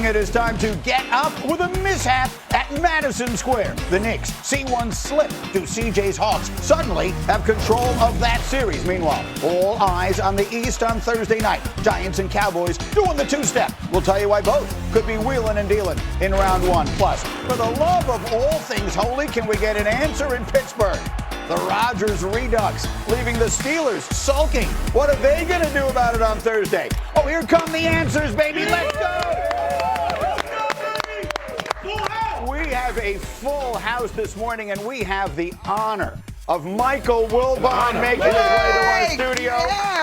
it is time to get up with a mishap at Madison Square. The Knicks see one slip to CJ's Hawks, suddenly have control of that series. Meanwhile, all eyes on the East on Thursday night. Giants and Cowboys doing the two-step. We'll tell you why both could be wheeling and dealing in round one. Plus, for the love of all things holy, can we get an answer in Pittsburgh? The Rodgers Redux leaving the Steelers sulking. What are they going to do about it on Thursday? Oh, here come the answers, baby. Let's go. We have a full house this morning, and we have the honor of Mikal Wilbon making his way to our studio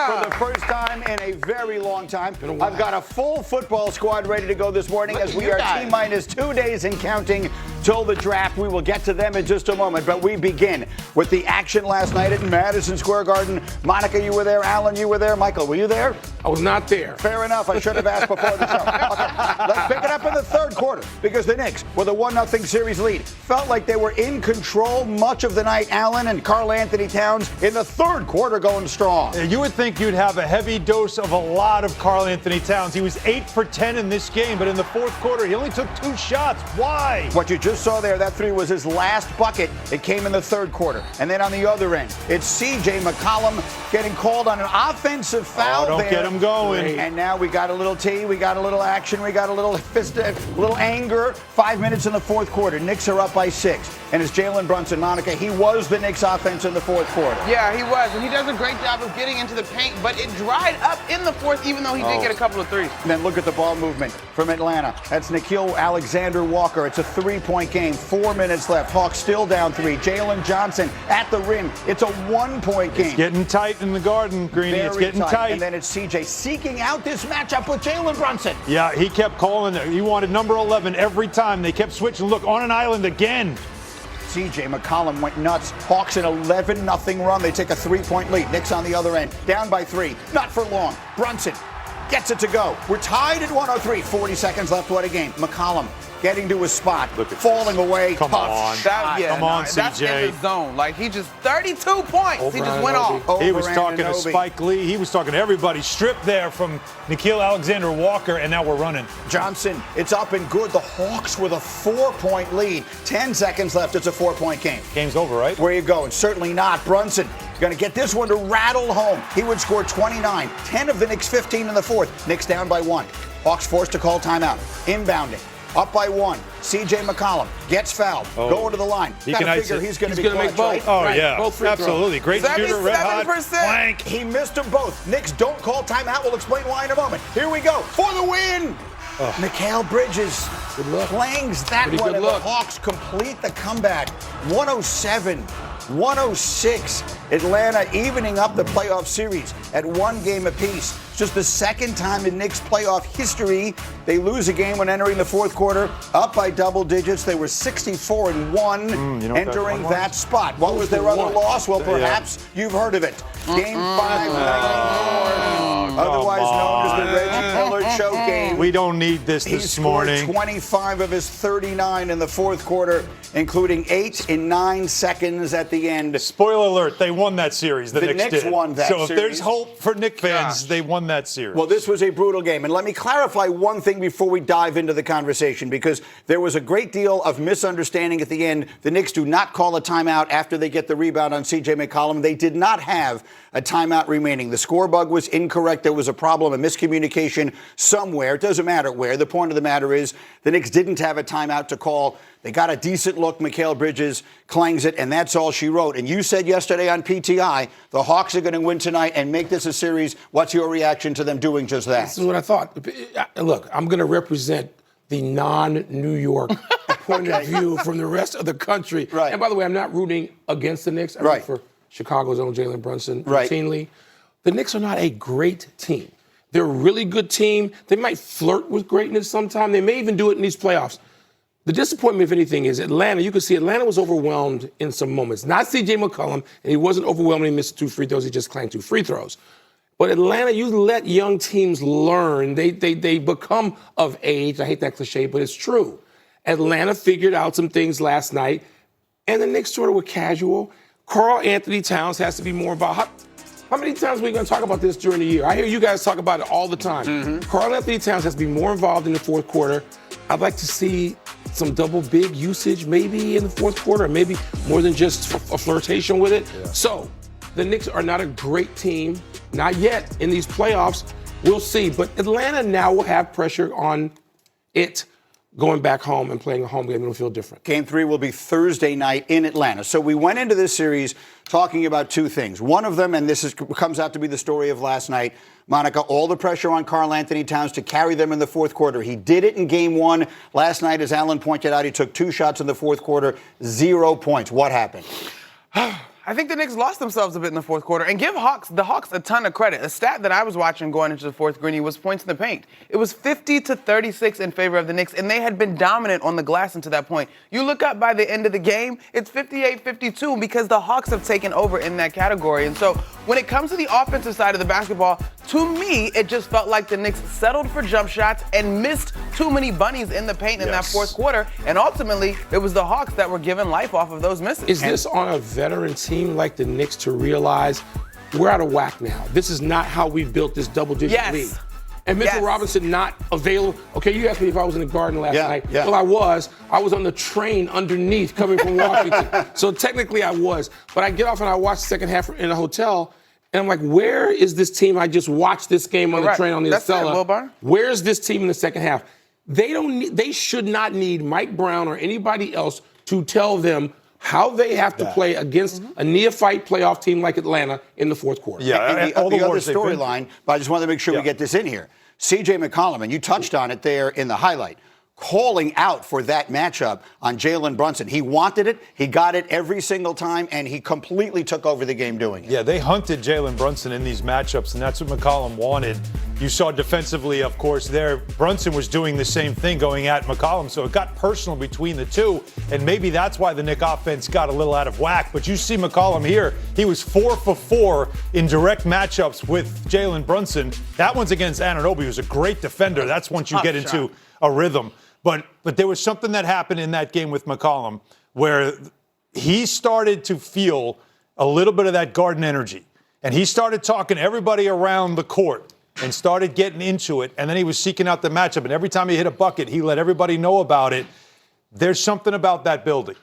for the first time in a very long time. I've got a full football squad ready to go this morning as we are T-minus 2 days and counting till the draft. We will get to them in just a moment, but we begin with the action last night at Madison Square Garden. Monica, you were there. Alan, you were there. Mikal, were you there? I was not there. Fair enough. I should have asked before the show. Okay, let's pick it up in the third quarter because the Knicks, with a 1-0 series lead, felt like they were in control much of the night. Alan and Karl Anthony Towns in the third quarter going strong. You would think you'd have a heavy dose of a lot of Karl Anthony Towns. He was 8 for 10 in this game, but in the fourth quarter, he only took 2 shots. Why? What you just saw there, that three was his last bucket. It came in the third quarter. And then on the other end, it's McCollum getting called on an offensive foul don't there. get him going. And now we got a little tea, we got a little action, we got a little fist, little anger. 5 minutes in the fourth quarter. Knicks are up by 6. And it's Jalen Brunson, Monica. He was the Knicks offense in the fourth quarter. Yeah, he was. And he does a great job of getting into the paint, but it dried up in the fourth, even though he did get a couple of threes. And then look at the ball movement from Atlanta. That's Nickeil Alexander-Walker. It's a 3-point game. 4 minutes left. Hawks still down 3. Jalen Johnson at the rim. It's a 1-point game. It's getting tight in the Garden, Greeny. It's getting tight. And then it's CJ seeking out this matchup with Jalen Brunson. Yeah, he kept calling it. He wanted number 11 every time. They kept switching. Look, on an island again. McCollum went nuts. Hawks an 11-0 run. They take a 3-point lead. Knicks on the other end. Down by 3. Not for long. Brunson gets it to go. We're tied at 103. 40 seconds left. What a game. McCollum getting to his spot. Falling away. Come on. Come on, That's in the zone. Like, he just 32 points. He just went off. He was talking to Spike Lee. He was talking to everybody. Stripped there from Nickeil Alexander-Walker, and now we're running. Johnson, it's up and good. The Hawks with a 4-point lead. 10 seconds left. It's a 4-point game. Game's over, right? Where are you going? Certainly not. Brunson going to get this one to rattle home. He would score 29. 10 of the Knicks 15 in the fourth. Knicks down by 1. Hawks forced to call timeout. Inbounding. Up by 1. McCollum gets fouled. Going to the line. Gotta figure he's going to be make both. Right? Oh, yeah. Both free absolutely. Great shooter, red hot. 77%. Blank. He missed them both. Knicks don't call timeout. We'll explain why in a moment. Here we go. For the win. Mikal Bridges clangs that one, and the Hawks complete the comeback. 107-106. Atlanta evening up the playoff series at 1 game apiece. Just the second time in Knicks playoff history they lose a game when entering the fourth quarter. Up by double digits. They were 64-1 entering that spot. What was their other loss? Well, perhaps you've heard of it. Game 5, otherwise known as the Reggie Miller choke game. We don't need this morning. He scored 25 of his 39 in the fourth quarter, including 8 in 9 seconds at the end. Spoiler alert, they won that series. The Knicks did. Won that so series. If there's hope for Knicks fans, they won that series. Well, this was a brutal game. And let me clarify one thing before we dive into the conversation, because there was a great deal of misunderstanding at the end. The Knicks do not call a timeout after they get the rebound on McCollum. They did not have a timeout remaining. The score bug was incorrect. There was a problem, a miscommunication somewhere. It doesn't matter where. The point of the matter is the Knicks didn't have a timeout to call. They got a decent look. Mikal Bridges clangs it, and that's all she wrote. And you said yesterday on PTI, the Hawks are going to win tonight and make this a series. What's your reaction to them doing just that? This is what I thought. Look, I'm going to represent the non-New York point of view from the rest of the country. Right. And by the way, I'm not rooting against the Knicks. I'm rooting for Chicago's own Jalen Brunson routinely. The Knicks are not a great team. They're a really good team. They might flirt with greatness sometime. They may even do it in these playoffs. The disappointment, if anything, is Atlanta. You can see Atlanta was overwhelmed in some moments. Not McCollum, and he wasn't overwhelmed when he missed 2 free throws. He just clanked 2 free throws. But Atlanta, you let young teams learn. They become of age. I hate that cliche, but it's true. Atlanta figured out some things last night, and the Knicks sort of were casual. Karl Anthony Towns has to be more about How many times are we going to talk about this during the year? I hear you guys talk about it all the time. Karl Anthony Towns has to be more involved in the fourth quarter. I'd like to see some double big usage maybe in the fourth quarter, maybe more than just a flirtation with it. Yeah. So the Knicks are not a great team, not yet in these playoffs. We'll see. But Atlanta now will have pressure on it going back home and playing a home game. It'll feel different. Game 3 will be Thursday night in Atlanta. So we went into this series talking about two things. One of them, and comes out to be the story of last night, Monica, all the pressure on Karl Anthony Towns to carry them in the fourth quarter. He did it in game 1. Last night, as Alan pointed out, he took 2 shots in the fourth quarter, 0 points. What happened? I think the Knicks lost themselves a bit in the fourth quarter. And give the Hawks a ton of credit. A stat that I was watching going into the fourth, Greeny, was points in the paint. It was 50-36 in favor of the Knicks, and they had been dominant on the glass until that point. You look up by the end of the game, it's 58-52 because the Hawks have taken over in that category. And so when it comes to the offensive side of the basketball, to me, it just felt like the Knicks settled for jump shots and missed too many bunnies in the paint in that fourth quarter. And ultimately, it was the Hawks that were given life off of those misses. Is this on a veteran team like the Knicks to realize we're out of whack now? This is not how we built this double-digit lead. And Mitchell Robinson not available. Okay, you asked me if I was in the Garden last night. Yeah. Well, I was. I was on the train underneath coming from Washington. So technically I was. But I get off and I watch the second half in a hotel. And I'm like, where is this team? I just watched this game on the train on the Acela. Where's this team in the second half? They should not need Mike Brown or anybody else to tell them how they have to play against a neophyte playoff team like Atlanta in the fourth quarter. Yeah, and the other storyline, but I just wanted to make sure we get this in here. C.J. McCollum, and you touched on it there in the highlight, calling out for that matchup on Jalen Brunson. He wanted it. He got it every single time, and he completely took over the game doing it. Yeah, they hunted Jalen Brunson in these matchups, and that's what McCollum wanted. You saw defensively, of course, there. Brunson was doing the same thing going at McCollum, so it got personal between the two, and maybe that's why the Knick offense got a little out of whack. But you see McCollum here. He was 4 for 4 in direct matchups with Jalen Brunson. That one's against Anunoby, who's a great defender. That's once you get into a rhythm. But there was something that happened in that game with McCollum where he started to feel a little bit of that Garden energy. And he started talking to everybody around the court and started getting into it. And then he was seeking out the matchup. And every time he hit a bucket, he let everybody know about it. There's something about that building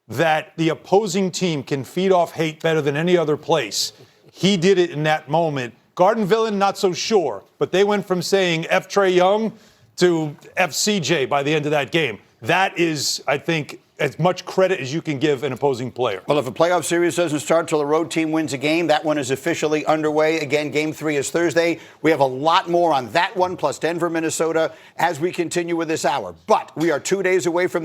that the opposing team can feed off hate better than any other place. He did it in that moment. Garden Villain, not so sure. But they went from saying F. Trae Young to FCJ by the end of that game. That is, I think, as much credit as you can give an opposing player. Well, if a playoff series doesn't start till the road team wins a game, that one is officially underway. Again, Game 3 is Thursday. We have a lot more on that one, plus Denver, Minnesota, as we continue with this hour. But we are 2 days away from